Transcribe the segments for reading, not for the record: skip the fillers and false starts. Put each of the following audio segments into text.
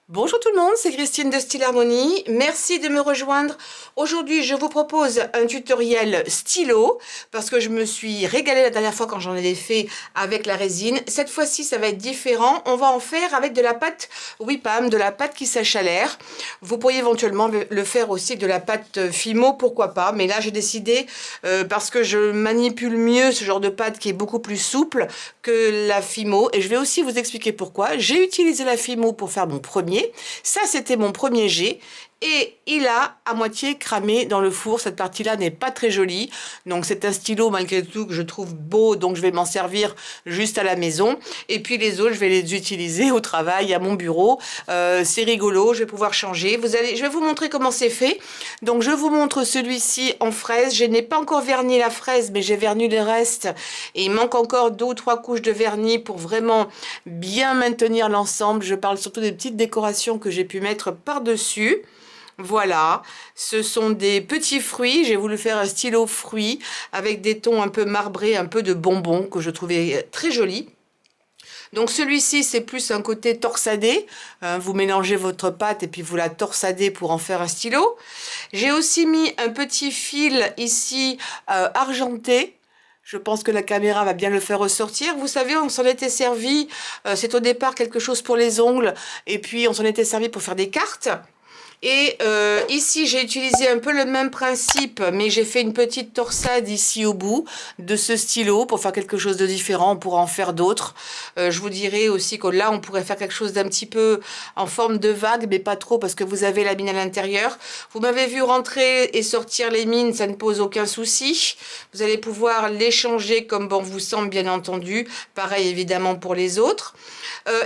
Bonjour tout le monde, c'est Christine de Style Harmonie. Merci de me rejoindre. Aujourd'hui, je vous propose un tutoriel stylo parce que je me suis régalée la dernière fois quand j'en ai fait avec la résine. Cette fois-ci, ça va être différent. On va en faire avec de la pâte Whippam, de la pâte qui sèche à l'air. Vous pourriez éventuellement le faire aussi avec de la pâte Fimo, pourquoi pas. Mais là, j'ai décidé, parce que je manipule mieux ce genre de pâte qui est beaucoup plus souple que la Fimo. Et je vais aussi vous expliquer pourquoi. J'ai utilisé la Fimo pour faire mon premier. Ça, c'était mon premier jet. Et il a à moitié cramé dans le four. Cette partie-là n'est pas très jolie. Donc, c'est un stylo, malgré tout, que je trouve beau. Donc, je vais m'en servir juste à la maison. Et puis, les autres, je vais les utiliser au travail, à mon bureau. C'est rigolo. Je vais pouvoir changer. Je vais vous montrer comment c'est fait. Donc, je vous montre celui-ci en fraise. Je n'ai pas encore verni la fraise, mais j'ai verni le reste. Et il manque encore 2 ou 3 couches de vernis pour vraiment bien maintenir l'ensemble. Je parle surtout des petites décorations que j'ai pu mettre par-dessus. Voilà, ce sont des petits fruits. J'ai voulu faire un stylo fruits avec des tons un peu marbrés, un peu de bonbons que je trouvais très jolis. Donc celui-ci, c'est plus un côté torsadé. Vous mélangez votre pâte et puis vous la torsadez pour en faire un stylo. J'ai aussi mis un petit fil ici argenté. Je pense que la caméra va bien le faire ressortir. Vous savez, on s'en était servi. C'est au départ quelque chose pour les ongles. Et puis, on s'en était servi pour faire des cartes. Et ici, j'ai utilisé un peu le même principe, mais j'ai fait une petite torsade ici au bout de ce stylo pour faire quelque chose de différent. On pourra en faire d'autres. Je vous dirai aussi que là, on pourrait faire quelque chose d'un petit peu en forme de vague, mais pas trop parce que vous avez la mine à l'intérieur. Vous m'avez vu rentrer et sortir les mines, ça ne pose aucun souci. Vous allez pouvoir les changer comme bon vous semble, bien entendu. Pareil, évidemment, pour les autres.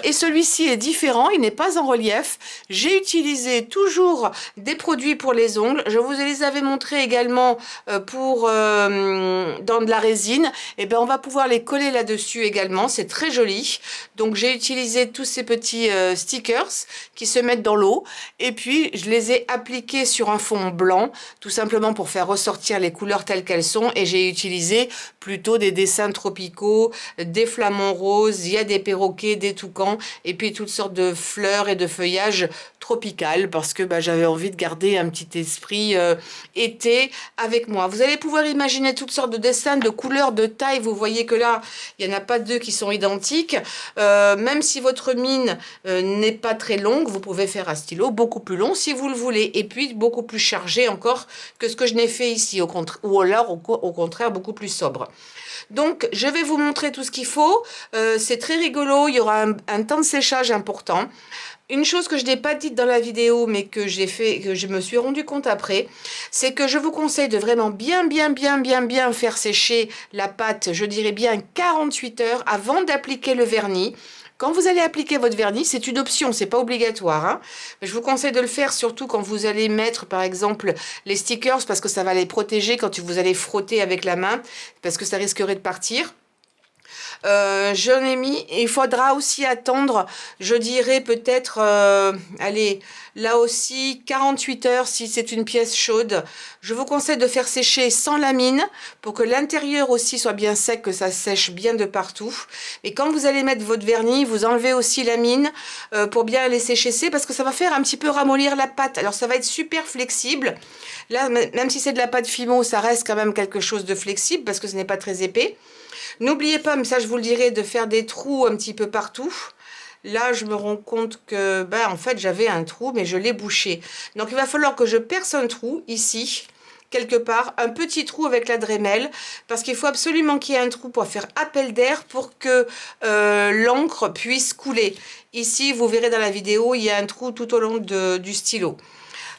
Et celui-ci est différent, il n'est pas en relief. J'ai utilisé toujours des produits pour les ongles. Je vous les avais montrés également dans de la résine. Et ben on va pouvoir les coller là-dessus également. C'est très joli. Donc j'ai utilisé tous ces petits stickers qui se mettent dans l'eau. Et puis je les ai appliqués sur un fond blanc, tout simplement pour faire ressortir les couleurs telles qu'elles sont. Et j'ai utilisé plutôt des dessins tropicaux, des flamants roses, il y a des perroquets, des toucans, et puis toutes sortes de fleurs et de feuillages tropical parce que j'avais envie de garder un petit esprit été avec moi. Vous allez pouvoir imaginer toutes sortes de dessins, de couleurs, de tailles. Vous voyez que là, il n'y en a pas deux qui sont identiques. Même si votre mine n'est pas très longue, vous pouvez faire un stylo beaucoup plus long si vous le voulez. Et puis, beaucoup plus chargé encore que ce que je n'ai fait ici. Ou alors, au contraire, beaucoup plus sobre. Donc, je vais vous montrer tout ce qu'il faut. C'est très rigolo. Il y aura un temps de séchage important. Une chose que je n'ai pas dite dans la vidéo, mais que j'ai fait, que je me suis rendu compte après, c'est que je vous conseille de vraiment bien faire sécher la pâte, je dirais bien 48 heures avant d'appliquer le vernis. Quand vous allez appliquer votre vernis, c'est une option, c'est pas obligatoire, hein. Je vous conseille de le faire surtout quand vous allez mettre, par exemple, les stickers, parce que ça va les protéger quand vous allez frotter avec la main, parce que ça risquerait de partir. J'en ai mis, il faudra aussi attendre, je dirais peut-être, allez, là aussi 48 heures si c'est une pièce chaude. Je vous conseille de faire sécher sans lamine pour que l'intérieur aussi soit bien sec, que ça sèche bien de partout. Et quand vous allez mettre votre vernis, vous enlevez aussi la mine pour bien laisser sécher parce que ça va faire un petit peu ramollir la pâte. Alors ça va être super flexible. Là, même si c'est de la pâte Fimo, ça reste quand même quelque chose de flexible parce que ce n'est pas très épais. N'oubliez pas, mais ça je vous le dirai, de faire des trous un petit peu partout. Là, je me rends compte que, en fait, j'avais un trou, mais je l'ai bouché. Donc, il va falloir que je perce un trou ici, quelque part, un petit trou avec la Dremel, parce qu'il faut absolument qu'il y ait un trou pour faire appel d'air pour que l'encre puisse couler. Ici, vous verrez dans la vidéo, il y a un trou tout au long du stylo.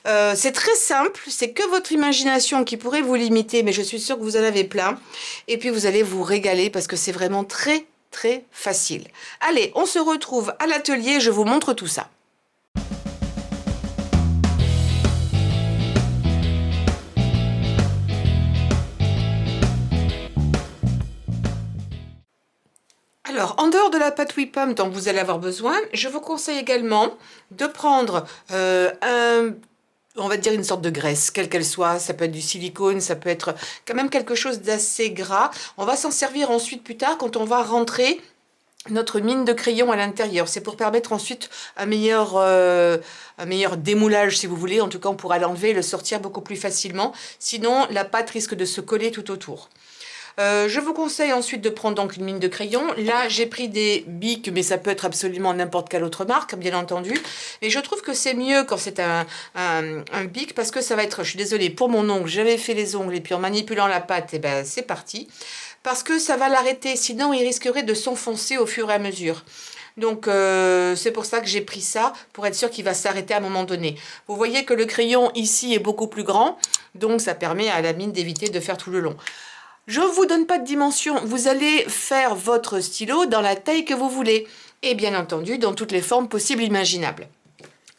C'est très simple, c'est que votre imagination qui pourrait vous limiter, mais je suis sûre que vous en avez plein. Et puis vous allez vous régaler parce que c'est vraiment très facile. Allez, on se retrouve à l'atelier, je vous montre tout ça. Alors, en dehors de la pâte Whippam dont vous allez avoir besoin, je vous conseille également de prendre on va dire une sorte de graisse, quelle qu'elle soit. Ça peut être du silicone, ça peut être quand même quelque chose d'assez gras. On va s'en servir ensuite plus tard quand on va rentrer notre mine de crayon à l'intérieur. C'est pour permettre ensuite un meilleur démoulage, si vous voulez. En tout cas, on pourra l'enlever et le sortir beaucoup plus facilement. Sinon, la pâte risque de se coller tout autour. Je vous conseille ensuite de prendre donc une mine de crayon. Là, j'ai pris des Bic, mais ça peut être absolument n'importe quelle autre marque, bien entendu. Et je trouve que c'est mieux quand c'est un Bic, parce que ça va être, je suis désolée, pour mon ongle, j'avais fait les ongles, et puis en manipulant la pâte, et ben c'est parti. Parce que ça va l'arrêter, sinon il risquerait de s'enfoncer au fur et à mesure. Donc c'est pour ça que j'ai pris ça, pour être sûr qu'il va s'arrêter à un moment donné. Vous voyez que le crayon ici est beaucoup plus grand, donc ça permet à la mine d'éviter de faire tout le long. Je ne vous donne pas de dimension, vous allez faire votre stylo dans la taille que vous voulez. Et bien entendu, dans toutes les formes possibles et imaginables.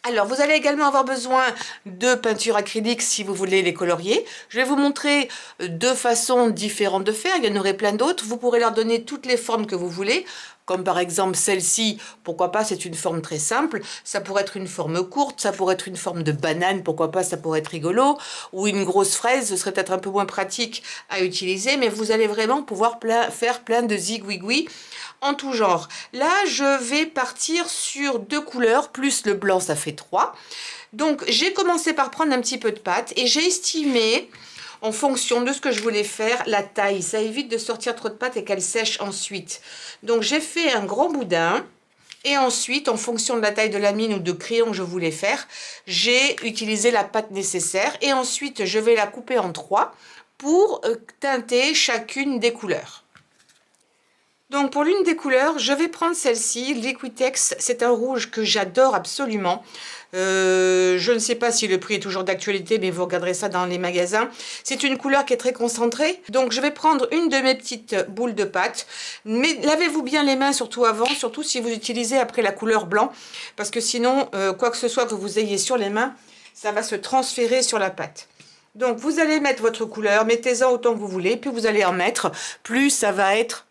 Alors, vous allez également avoir besoin de peinture acrylique si vous voulez les colorier. Je vais vous montrer deux façons différentes de faire. Il y en aurait plein d'autres. Vous pourrez leur donner toutes les formes que vous voulez. Comme par exemple celle-ci, pourquoi pas, c'est une forme très simple. Ça pourrait être une forme courte, ça pourrait être une forme de banane, pourquoi pas, ça pourrait être rigolo. Ou une grosse fraise, ce serait peut-être un peu moins pratique à utiliser. Mais vous allez vraiment pouvoir faire plein de zigouigouis en tout genre. Là, je vais partir sur 2 couleurs, plus le blanc, ça fait 3. Donc, j'ai commencé par prendre un petit peu de pâte et j'ai estimé, en fonction de ce que je voulais faire, la taille. Ça évite de sortir trop de pâte et qu'elle sèche ensuite. Donc, j'ai fait un grand boudin. Et ensuite, en fonction de la taille de la mine ou de crayon que je voulais faire, j'ai utilisé la pâte nécessaire. Et ensuite, je vais la couper en 3 pour teinter chacune des couleurs. Donc pour l'une des couleurs, je vais prendre celle-ci, Liquitex. C'est un rouge que j'adore absolument. Je ne sais pas si le prix est toujours d'actualité, mais vous regarderez ça dans les magasins. C'est une couleur qui est très concentrée. Donc je vais prendre une de mes petites boules de pâte. Mais lavez-vous bien les mains, surtout avant, surtout si vous utilisez après la couleur blanc. Parce que sinon, quoi que ce soit que vous ayez sur les mains, ça va se transférer sur la pâte. Donc vous allez mettre votre couleur, mettez-en autant que vous voulez, puis vous allez en mettre. Plus ça va être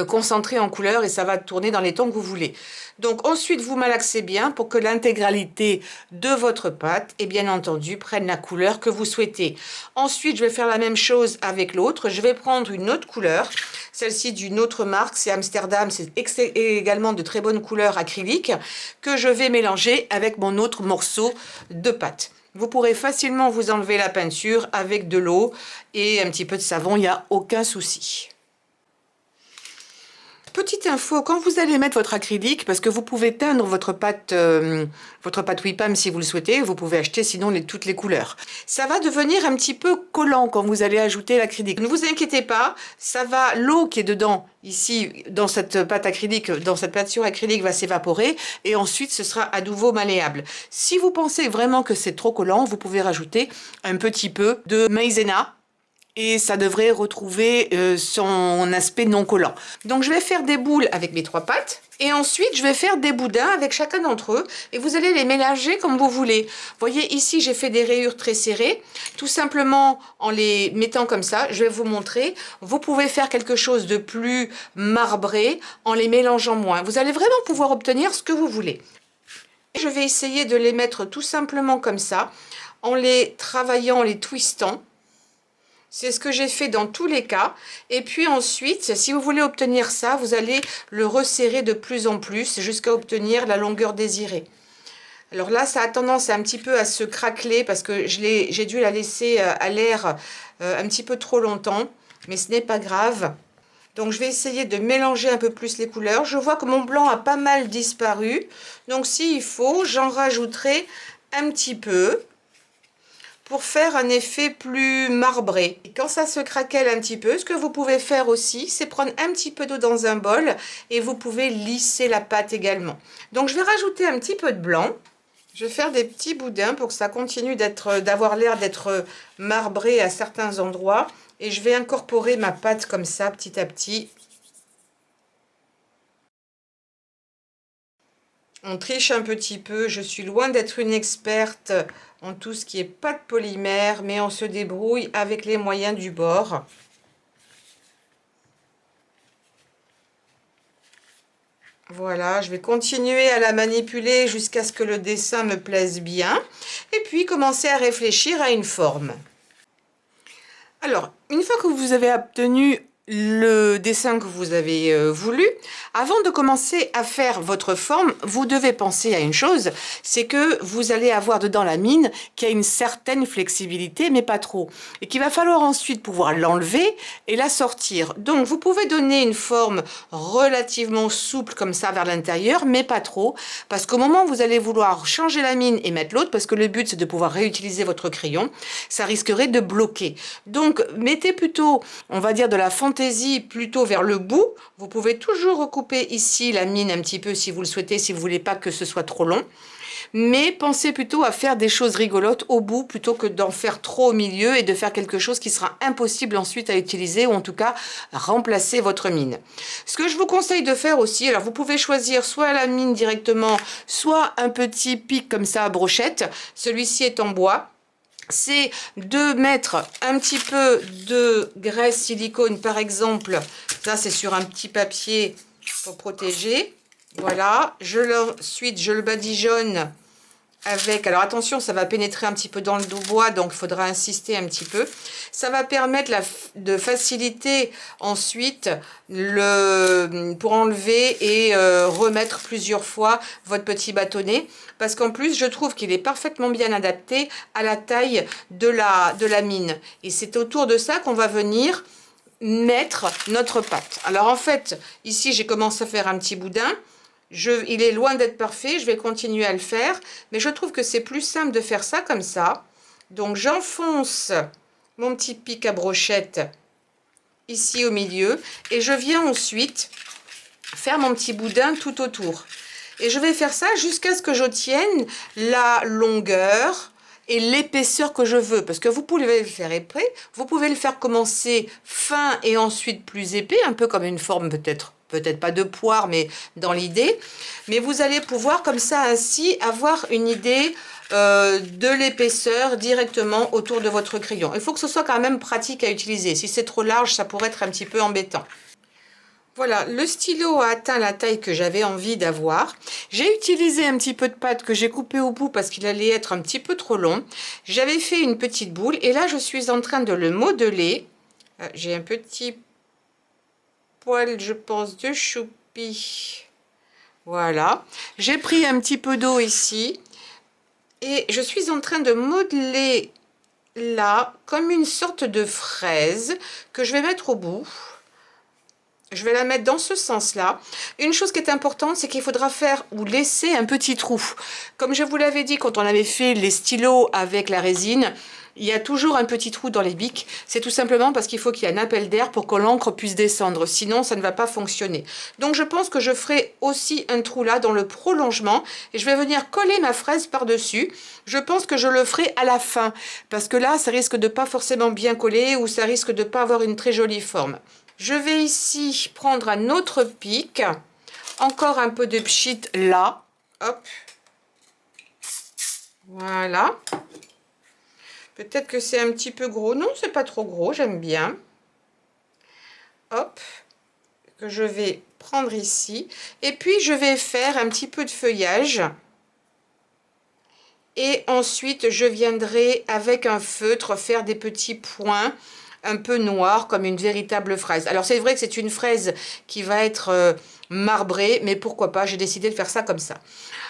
concentré en couleur et ça va tourner dans les tons que vous voulez. Donc ensuite vous malaxez bien pour que l'intégralité de votre pâte et bien entendu prenne la couleur que vous souhaitez. Ensuite je vais faire la même chose avec l'autre. Je vais prendre une autre couleur, celle-ci d'une autre marque, c'est Amsterdam, c'est également de très bonne couleur acrylique que je vais mélanger avec mon autre morceau de pâte. Vous pourrez facilement vous enlever la peinture avec de l'eau et un petit peu de savon, il n'y a aucun souci. Petite info, quand vous allez mettre votre acrylique, parce que vous pouvez teindre votre pâte Whippam si vous le souhaitez, vous pouvez acheter sinon toutes les couleurs. Ça va devenir un petit peu collant quand vous allez ajouter l'acrylique. Ne vous inquiétez pas, ça va, l'eau qui est dedans, ici, dans cette pâte acrylique, dans cette peinture acrylique va s'évaporer et ensuite ce sera à nouveau malléable. Si vous pensez vraiment que c'est trop collant, vous pouvez rajouter un petit peu de maïzena. Et ça devrait retrouver son aspect non collant. Donc je vais faire des boules avec mes 3 pâtes. Et ensuite je vais faire des boudins avec chacun d'entre eux. Et vous allez les mélanger comme vous voulez. Vous voyez ici j'ai fait des rayures très serrées. Tout simplement en les mettant comme ça. Je vais vous montrer. Vous pouvez faire quelque chose de plus marbré en les mélangeant moins. Vous allez vraiment pouvoir obtenir ce que vous voulez. Je vais essayer de les mettre tout simplement comme ça. En les travaillant, en les twistant. C'est ce que j'ai fait dans tous les cas. Et puis ensuite, si vous voulez obtenir ça, vous allez le resserrer de plus en plus jusqu'à obtenir la longueur désirée. Alors là, ça a tendance un petit peu à se craqueler parce que j'ai dû la laisser à l'air un petit peu trop longtemps. Mais ce n'est pas grave. Donc je vais essayer de mélanger un peu plus les couleurs. Je vois que mon blanc a pas mal disparu. Donc s'il faut, j'en rajouterai un petit peu. Pour faire un effet plus marbré. Et quand ça se craquelle un petit peu, ce que vous pouvez faire aussi, c'est prendre un petit peu d'eau dans un bol et vous pouvez lisser la pâte également. Donc je vais rajouter un petit peu de blanc. Je vais faire des petits boudins pour que ça continue d'avoir l'air d'être marbré à certains endroits. Et je vais incorporer ma pâte comme ça, petit à petit. On triche un petit peu, je suis loin d'être une experte en tout ce qui est pâte polymère, mais on se débrouille avec les moyens du bord. Voilà, je vais continuer à la manipuler jusqu'à ce que le dessin me plaise bien, et puis commencer à réfléchir à une forme. Alors, une fois que vous avez obtenu le dessin que vous avez voulu. Avant de commencer à faire votre forme, vous devez penser à une chose, c'est que vous allez avoir dedans la mine qui a une certaine flexibilité, mais pas trop, et qu'il va falloir ensuite pouvoir l'enlever et la sortir. Donc vous pouvez donner une forme relativement souple comme ça vers l'intérieur, mais pas trop, parce qu'au moment où vous allez vouloir changer la mine et mettre l'autre, parce que le but c'est de pouvoir réutiliser votre crayon, ça risquerait de bloquer. Donc mettez plutôt, on va dire, de la fantaisie plutôt vers le bout. Vous pouvez toujours recouper ici la mine un petit peu si vous le souhaitez, si vous voulez pas que ce soit trop long. Mais pensez plutôt à faire des choses rigolotes au bout plutôt que d'en faire trop au milieu et de faire quelque chose qui sera impossible ensuite à utiliser ou en tout cas remplacer votre mine. Ce que je vous conseille de faire aussi, alors vous pouvez choisir soit la mine directement, soit un petit pic comme ça à brochette. Celui-ci est en bois. C'est de mettre un petit peu de graisse silicone, par exemple. Ça, c'est sur un petit papier pour protéger. Voilà. Ensuite, je le badigeonne avec... Alors, attention, ça va pénétrer un petit peu dans le bois, donc il faudra insister un petit peu. Ça va permettre de faciliter ensuite pour enlever et remettre plusieurs fois votre petit bâtonnet. Parce qu'en plus, je trouve qu'il est parfaitement bien adapté à la taille de la mine. Et c'est autour de ça qu'on va venir mettre notre pâte. Alors en fait, ici, j'ai commencé à faire un petit boudin. Il est loin d'être parfait, je vais continuer à le faire. Mais je trouve que c'est plus simple de faire ça comme ça. Donc j'enfonce mon petit pic à brochette ici au milieu. Et je viens ensuite faire mon petit boudin tout autour. Et je vais faire ça jusqu'à ce que j'obtienne la longueur et l'épaisseur que je veux. Parce que vous pouvez le faire épais, vous pouvez le faire commencer fin et ensuite plus épais, un peu comme une forme peut-être pas de poire, mais dans l'idée. Mais vous allez pouvoir comme ça ainsi avoir une idée de l'épaisseur directement autour de votre crayon. Il faut que ce soit quand même pratique à utiliser. Si c'est trop large, ça pourrait être un petit peu embêtant. Voilà, le stylo a atteint la taille que j'avais envie d'avoir. J'ai utilisé un petit peu de pâte que j'ai coupé au bout parce qu'il allait être un petit peu trop long. J'avais fait une petite boule et là, je suis en train de le modeler. J'ai un petit poil, je pense, de choupi. Voilà. J'ai pris un petit peu d'eau ici et je suis en train de modeler là comme une sorte de fraise que je vais mettre au bout. Je vais la mettre dans ce sens-là. Une chose qui est importante, c'est qu'il faudra faire ou laisser un petit trou. Comme je vous l'avais dit quand on avait fait les stylos avec la résine, il y a toujours un petit trou dans les bics. C'est tout simplement parce qu'il faut qu'il y ait un appel d'air pour que l'encre puisse descendre. Sinon, ça ne va pas fonctionner. Donc, je pense que je ferai aussi un trou là dans le prolongement. Et je vais venir coller ma fraise par-dessus. Je pense que je le ferai à la fin. Parce que là, ça risque de pas forcément bien coller ou ça risque de pas avoir une très jolie forme. Je vais ici prendre un autre pic, encore un peu de pchit là, hop, voilà. Peut-être que c'est un petit peu gros, non, c'est pas trop gros, j'aime bien. Hop, que je vais prendre ici, et puis je vais faire un petit peu de feuillage. Et ensuite, je viendrai avec un feutre faire des petits points un peu noir comme une véritable fraise. Alors c'est vrai que c'est une fraise qui va être marbrée, mais pourquoi pas, j'ai décidé de faire ça comme ça.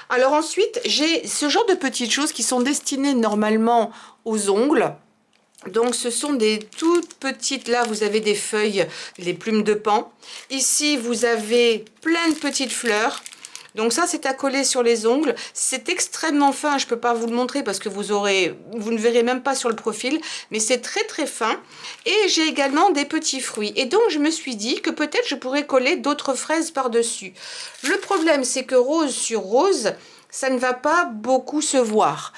Alors ensuite, j'ai ce genre de petites choses qui sont destinées normalement aux ongles. Donc ce sont des toutes petites, là vous avez des feuilles, les plumes de pan. Ici vous avez plein de petites fleurs. Donc ça, c'est à coller sur les ongles. C'est extrêmement fin, je ne peux pas vous le montrer parce que vous ne verrez même pas sur le profil, mais c'est très très fin. Et j'ai également des petits fruits. Et donc, je me suis dit que peut-être je pourrais coller d'autres fraises par-dessus. Le problème, c'est que rose sur rose, ça ne va pas beaucoup se voir.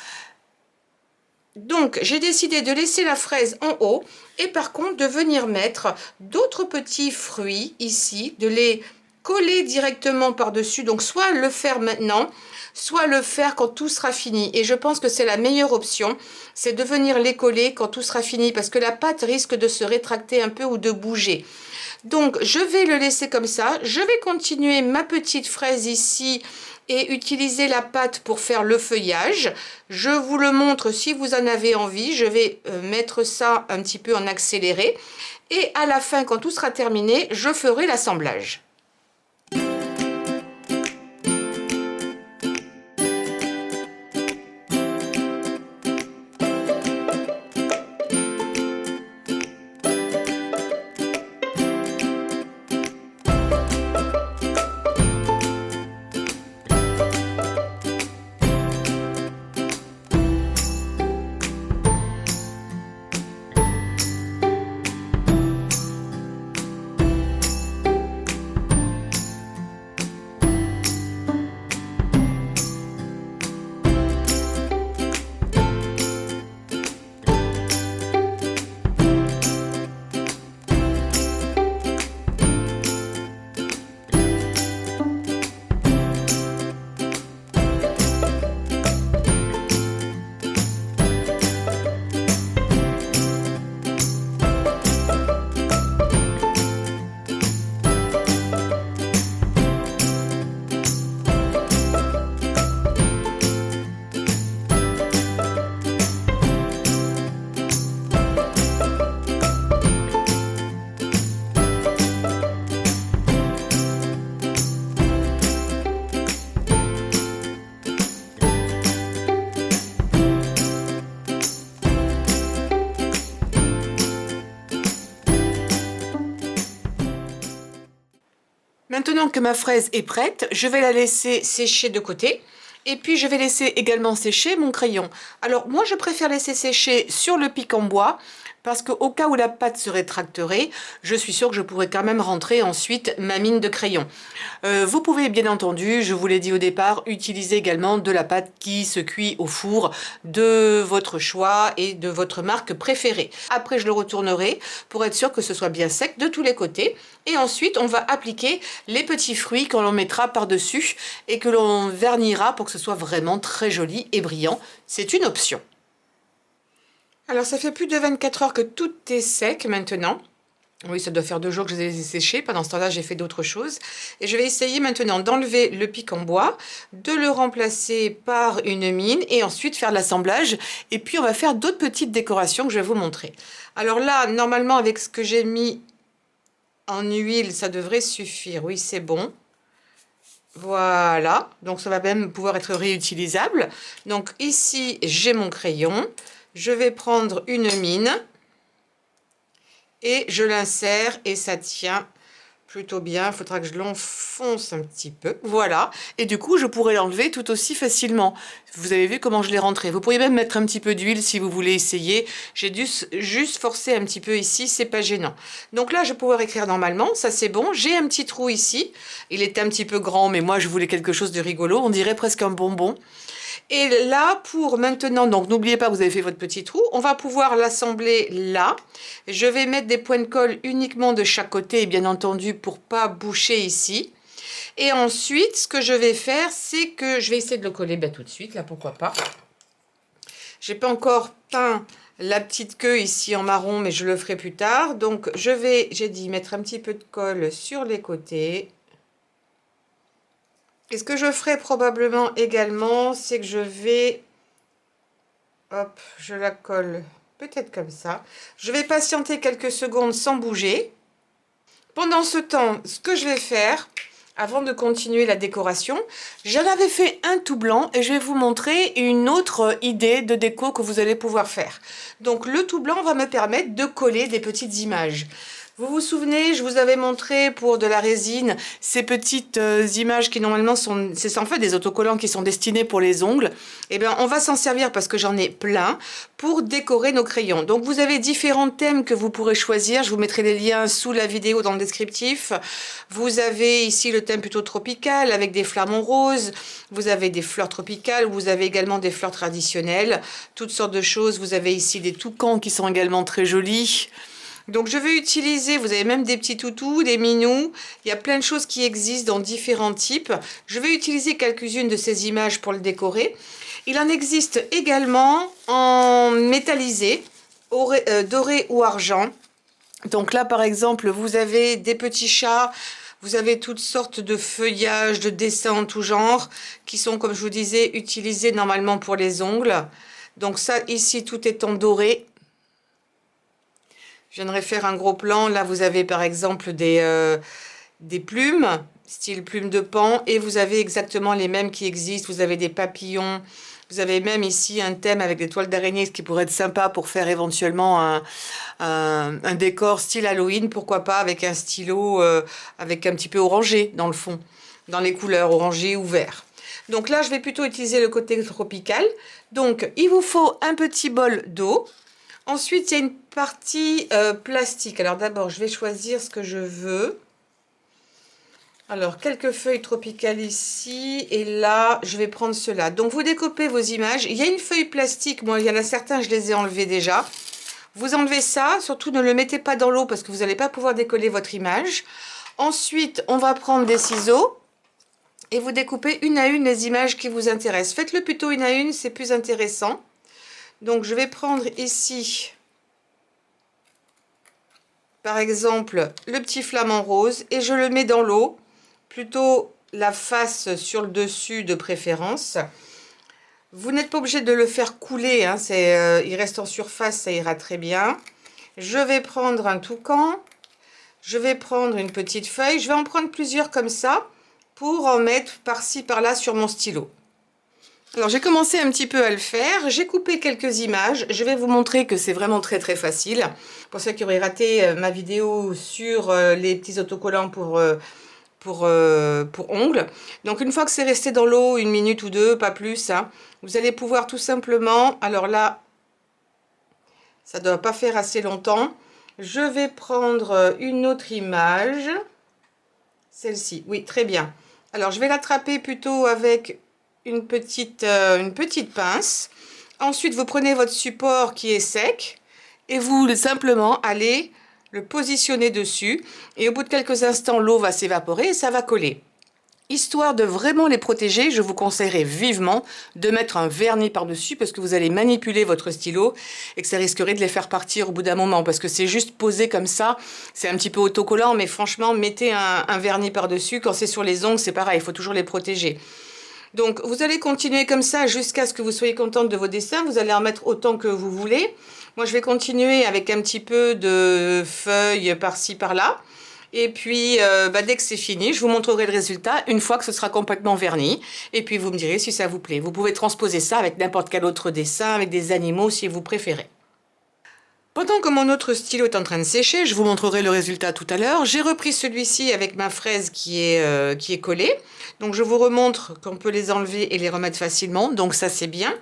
Donc, j'ai décidé de laisser la fraise en haut et par contre, de venir mettre d'autres petits fruits ici, de les coller directement par-dessus. Donc, soit le faire maintenant, soit le faire quand tout sera fini. Et je pense que c'est la meilleure option, c'est de venir les coller quand tout sera fini parce que la pâte risque de se rétracter un peu ou de bouger. Donc je vais le laisser comme ça. Je vais continuer ma petite fraise ici et utiliser la pâte pour faire le feuillage. Je vous le montre si vous en avez envie. Je vais mettre ça un petit peu en accéléré. Et à la fin, quand tout sera terminé, je ferai l'assemblage. Maintenant que ma fraise est prête, je vais la laisser sécher de côté. Et puis je vais laisser également sécher mon crayon. Alors moi je préfère laisser sécher sur le pic en bois parce qu'au cas où la pâte se rétracterait, je suis sûre que je pourrais quand même rentrer ensuite ma mine de crayon. Vous pouvez bien entendu, je vous l'ai dit au départ, utiliser également de la pâte qui se cuit au four de votre choix et de votre marque préférée. Après je le retournerai pour être sûr que ce soit bien sec de tous les côtés. Et ensuite on va appliquer les petits fruits qu'on mettra par-dessus et que l'on vernira pour que ce soit vraiment très joli et brillant. C'est une option. Alors ça fait plus de 24 heures que tout est sec maintenant. Oui, ça doit faire 2 jours que je les ai séchés. Pendant ce temps-là, j'ai fait d'autres choses. Et je vais essayer maintenant d'enlever le pic en bois, de le remplacer par une mine et ensuite faire l'assemblage. Et puis, on va faire d'autres petites décorations que je vais vous montrer. Alors là, normalement, avec ce que j'ai mis en huile, ça devrait suffire. Oui, c'est bon. Voilà. Donc, ça va même pouvoir être réutilisable. Donc, ici, j'ai mon crayon. Je vais prendre une mine et je l'insère et ça tient plutôt bien. Il faudra que je l'enfonce un petit peu. Voilà. Et du coup, je pourrais l'enlever tout aussi facilement. Vous avez vu comment je l'ai rentré. Vous pourriez même mettre un petit peu d'huile si vous voulez essayer. J'ai dû juste forcer un petit peu ici. C'est pas gênant. Donc là, je vais pouvoir écrire normalement. Ça, c'est bon. J'ai un petit trou ici. Il est un petit peu grand, mais moi, je voulais quelque chose de rigolo. On dirait presque un bonbon. Et là, pour maintenant, donc n'oubliez pas, vous avez fait votre petit trou. On va pouvoir l'assembler là. Je vais mettre des points de colle uniquement de chaque côté, et bien entendu, pour pas boucher ici. Et ensuite, ce que je vais faire, c'est que je vais essayer de le coller tout de suite, là, pourquoi pas. J'ai pas encore peint la petite queue ici en marron, mais je le ferai plus tard. Donc, je vais, j'ai dit, mettre un petit peu de colle sur les côtés. Et ce que je ferai probablement également, c'est que je vais, hop, je la colle peut-être comme ça. Je vais patienter quelques secondes sans bouger. Pendant ce temps, ce que je vais faire, avant de continuer la décoration, j'en avais fait un tout blanc et je vais vous montrer une autre idée de déco que vous allez pouvoir faire. Donc le tout blanc va me permettre de coller des petites images. Vous vous souvenez, je vous avais montré pour de la résine ces petites images qui normalement sont, c'est en fait des autocollants qui sont destinés pour les ongles. Eh bien, on va s'en servir parce que j'en ai plein pour décorer nos crayons. Donc, vous avez différents thèmes que vous pourrez choisir. Je vous mettrai les liens sous la vidéo dans le descriptif. Vous avez ici le thème plutôt tropical avec des flamants roses. Vous avez des fleurs tropicales. Vous avez également des fleurs traditionnelles. Toutes sortes de choses. Vous avez ici des toucans qui sont également très jolis. Donc je vais utiliser, vous avez même des petits toutous, des minous, il y a plein de choses qui existent dans différents types. Je vais utiliser quelques-unes de ces images pour le décorer. Il en existe également en métallisé, doré ou argent. Donc là, par exemple, vous avez des petits chats, vous avez toutes sortes de feuillages, de dessins en tout genre, qui sont, comme je vous disais, utilisés normalement pour les ongles. Donc ça, ici, tout est en doré. Je viendrai faire un gros plan. Là, vous avez, par exemple, des plumes, style plume de pan, et vous avez exactement les mêmes qui existent. Vous avez des papillons. Vous avez même ici un thème avec des toiles d'araignée, ce qui pourrait être sympa pour faire éventuellement un décor style Halloween, pourquoi pas, avec un stylo avec un petit peu orangé dans le fond, dans les couleurs orangé ou vert. Donc là, je vais plutôt utiliser le côté tropical. Donc, il vous faut un petit bol d'eau. Ensuite, il y a une partie plastique. Alors d'abord, je vais choisir ce que je veux. Alors, quelques feuilles tropicales ici, et là, je vais prendre cela. Donc, vous découpez vos images. Il y a une feuille plastique, moi, il y en a certains, je les ai enlevés déjà. Vous enlevez ça, surtout ne le mettez pas dans l'eau parce que vous n'allez pas pouvoir décoller votre image. Ensuite, on va prendre des ciseaux et vous découpez une à une les images qui vous intéressent. Faites-le plutôt une à une, c'est plus intéressant. Donc, je vais prendre ici, par exemple, le petit flamant rose et je le mets dans l'eau. Plutôt la face sur le dessus de préférence. Vous n'êtes pas obligé de le faire couler, hein, il reste en surface, ça ira très bien. Je vais prendre un toucan, je vais prendre une petite feuille, je vais en prendre plusieurs comme ça pour en mettre par-ci par-là sur mon stylo. Alors j'ai commencé un petit peu à le faire, j'ai coupé quelques images, je vais vous montrer que c'est vraiment très très facile. Pour ceux qui auraient raté ma vidéo sur les petits autocollants pour ongles. Donc une fois que c'est resté dans l'eau, une minute ou deux, pas plus, hein, vous allez pouvoir tout simplement, alors là, ça ne doit pas faire assez longtemps, je vais prendre une autre image, celle-ci, oui, très bien. Alors je vais l'attraper plutôt avec une petite pince. Ensuite, vous prenez votre support qui est sec et vous simplement allez le positionner dessus et au bout de quelques instants l'eau va s'évaporer et ça va coller. Histoire de vraiment les protéger, je vous conseillerais vivement de mettre un vernis par-dessus parce que vous allez manipuler votre stylo et que ça risquerait de les faire partir au bout d'un moment parce que c'est juste posé comme ça, c'est un petit peu autocollant mais franchement mettez un vernis par-dessus. Quand c'est sur les ongles c'est pareil, il faut toujours les protéger. Donc vous allez continuer comme ça jusqu'à ce que vous soyez contente de vos dessins, vous allez en mettre autant que vous voulez. Moi je vais continuer avec un petit peu de feuilles par-ci par-là. Et puis dès que c'est fini, je vous montrerai le résultat une fois que ce sera complètement verni. Et puis vous me direz si ça vous plaît. Vous pouvez transposer ça avec n'importe quel autre dessin, avec des animaux si vous préférez. Pendant que mon autre stylo est en train de sécher, je vous montrerai le résultat tout à l'heure. J'ai repris celui-ci avec ma fraise qui est collée. Donc je vous remontre qu'on peut les enlever et les remettre facilement. Donc ça c'est bien.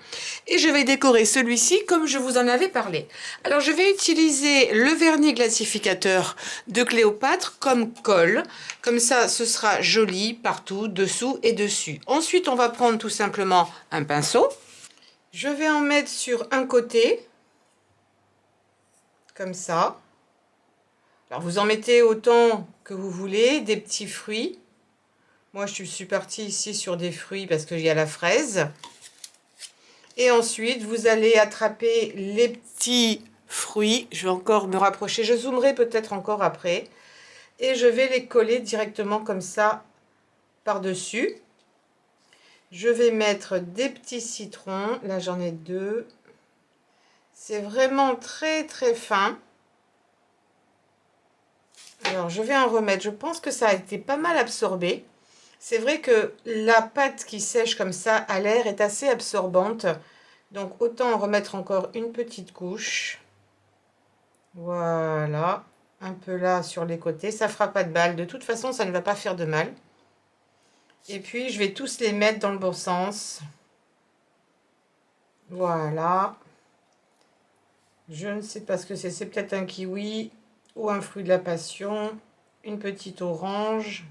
Et je vais décorer celui-ci comme je vous en avais parlé. Alors je vais utiliser le vernis glacificateur de Cléopâtre comme colle. Comme ça ce sera joli partout, dessous et dessus. Ensuite on va prendre tout simplement un pinceau. Je vais en mettre sur un côté. Comme ça. Alors vous en mettez autant que vous voulez, des petits fruits. Moi je suis partie ici sur des fruits parce qu'il y a la fraise. Et ensuite vous allez attraper les petits fruits. Je vais encore me rapprocher, je zoomerai peut-être encore après. Et je vais les coller directement comme ça par-dessus. Je vais mettre des petits citrons. Là j'en ai deux. C'est vraiment très très fin. Alors, je vais en remettre. Je pense que ça a été pas mal absorbé. C'est vrai que la pâte qui sèche comme ça à l'air est assez absorbante. Donc, autant en remettre encore une petite couche. Voilà. Un peu là sur les côtés. Ça fera pas de mal. De toute façon, ça ne va pas faire de mal. Et puis, je vais tous les mettre dans le bon sens. Voilà. Je ne sais pas ce que c'est. C'est peut-être un kiwi ou un fruit de la passion. Une petite orange.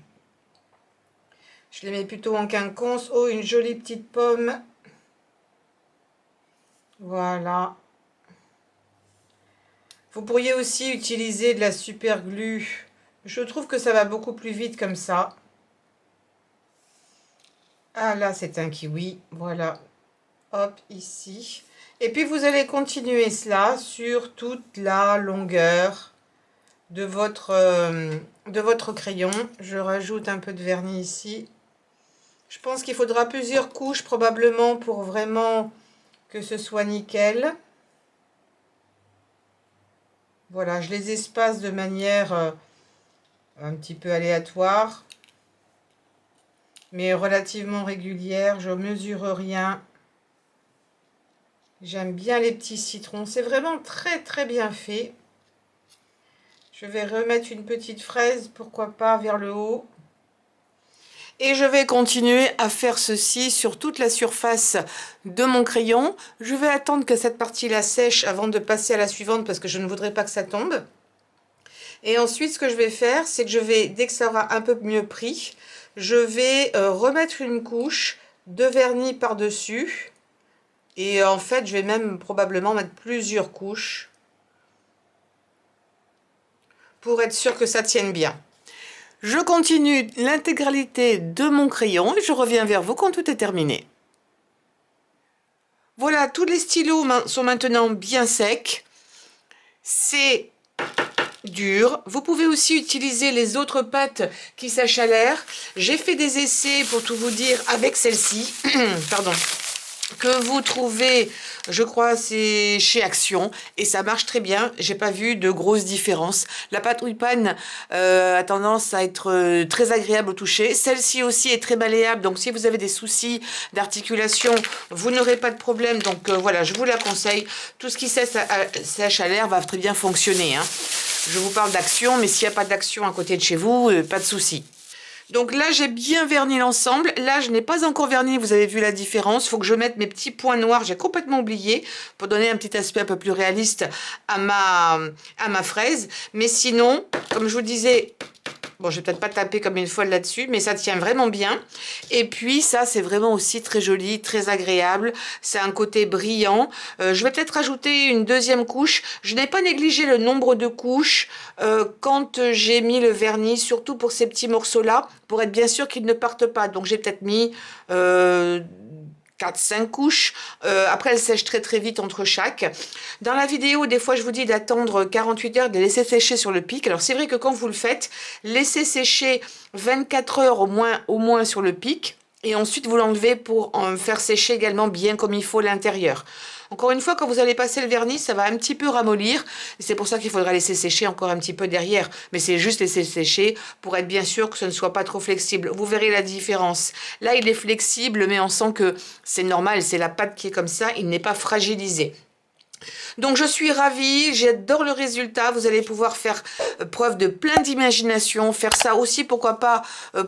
Je les mets plutôt en quinconce. Oh, une jolie petite pomme. Voilà. Vous pourriez aussi utiliser de la super glue. Je trouve que ça va beaucoup plus vite comme ça. Ah là, c'est un kiwi. Voilà. Hop, ici. Et puis, vous allez continuer cela sur toute la longueur de votre crayon. Je rajoute un peu de vernis ici. Je pense qu'il faudra plusieurs couches probablement pour vraiment que ce soit nickel. Voilà, je les espace de manière un petit peu aléatoire, mais relativement régulière. Je mesure rien. J'aime bien les petits citrons. C'est vraiment très très bien fait. Je vais remettre une petite fraise, pourquoi pas, vers le haut. Et je vais continuer à faire ceci sur toute la surface de mon crayon. Je vais attendre que cette partie-là sèche avant de passer à la suivante parce que je ne voudrais pas que ça tombe. Et ensuite, ce que je vais faire, c'est que je vais, dès que ça aura un peu mieux pris, je vais remettre une couche de vernis par-dessus. Et en fait, je vais même probablement mettre plusieurs couches pour être sûr que ça tienne bien. Je continue l'intégralité de mon crayon et je reviens vers vous quand tout est terminé. Voilà, tous les stylos sont maintenant bien secs. C'est dur. Vous pouvez aussi utiliser les autres pâtes qui sèchent à l'air. J'ai fait des essais, pour tout vous dire, avec celle-ci. Pardon. Que vous trouvez, je crois, c'est chez Action et ça marche très bien. J'ai pas vu de grosses différences. La pâte Wipan a tendance à être très agréable au toucher. Celle-ci aussi est très malléable, donc si vous avez des soucis d'articulation, vous n'aurez pas de problème. Donc voilà, je vous la conseille. Tout ce qui sèche à l'air va très bien fonctionner, hein. Je vous parle d'Action, mais s'il n'y a pas d'Action à côté de chez vous, pas de souci. Donc là, j'ai bien verni l'ensemble. Là, je n'ai pas encore verni, vous avez vu la différence. Il faut que je mette mes petits points noirs, j'ai complètement oublié, pour donner un petit aspect un peu plus réaliste à ma fraise. Mais sinon, comme je vous disais, bon, je vais peut-être pas taper comme une folle là-dessus, mais ça tient vraiment bien. Et puis ça, c'est vraiment aussi très joli, très agréable. C'est un côté brillant. Je vais peut-être rajouter une deuxième couche. Je n'ai pas négligé le nombre de couches quand j'ai mis le vernis, surtout pour ces petits morceaux-là, pour être bien sûr qu'ils ne partent pas. Donc j'ai peut-être mis 4-5 couches. Après, elles sèchent très très vite entre chaque. Dans la vidéo, des fois, je vous dis d'attendre 48 heures, de les laisser sécher sur le pic. Alors, c'est vrai que quand vous le faites, laissez sécher 24 heures au moins sur le pic. Et ensuite, vous l'enlevez pour en faire sécher également bien comme il faut l'intérieur. Encore une fois, quand vous allez passer le vernis, ça va un petit peu ramollir. C'est pour ça qu'il faudra laisser sécher encore un petit peu derrière. Mais c'est juste laisser sécher pour être bien sûr que ce ne soit pas trop flexible. Vous verrez la différence. Là, il est flexible, mais on sent que c'est normal. C'est la pâte qui est comme ça. Il n'est pas fragilisé. Donc je suis ravie, j'adore le résultat, vous allez pouvoir faire preuve de plein d'imagination, faire ça aussi pourquoi pas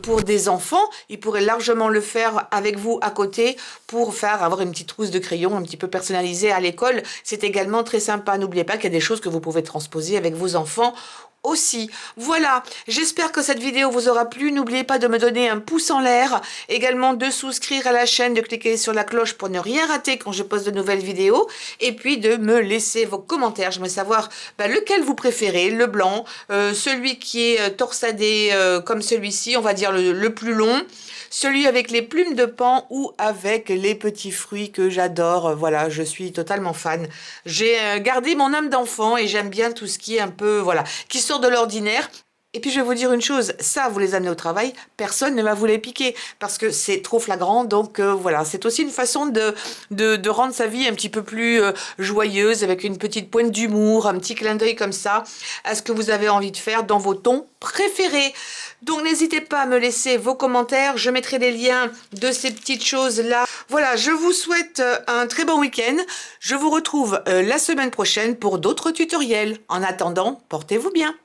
pour des enfants, ils pourraient largement le faire avec vous à côté pour avoir une petite trousse de crayon un petit peu personnalisée à l'école, c'est également très sympa, n'oubliez pas qu'il y a des choses que vous pouvez transposer avec vos enfants aussi. Voilà, j'espère que cette vidéo vous aura plu. N'oubliez pas de me donner un pouce en l'air, également de souscrire à la chaîne, de cliquer sur la cloche pour ne rien rater quand je poste de nouvelles vidéos, et puis de me laisser vos commentaires. J'aimerais savoir lequel vous préférez, le blanc, celui qui est torsadé comme celui-ci, on va dire le plus long, celui avec les plumes de pan ou avec les petits fruits que j'adore. Voilà, je suis totalement fan. J'ai gardé mon âme d'enfant et j'aime bien tout ce qui est un peu, voilà, qui sort de l'ordinaire. Et puis je vais vous dire une chose, ça vous les amenez au travail, personne ne va vous les piquer parce que c'est trop flagrant. Donc voilà, c'est aussi une façon de rendre sa vie un petit peu plus joyeuse avec une petite pointe d'humour, un petit clin d'œil comme ça à ce que vous avez envie de faire dans vos tons préférés. Donc n'hésitez pas à me laisser vos commentaires, je mettrai les liens de ces petites choses-là. Voilà, je vous souhaite un très bon week-end. Je vous retrouve la semaine prochaine pour d'autres tutoriels. En attendant, portez-vous bien.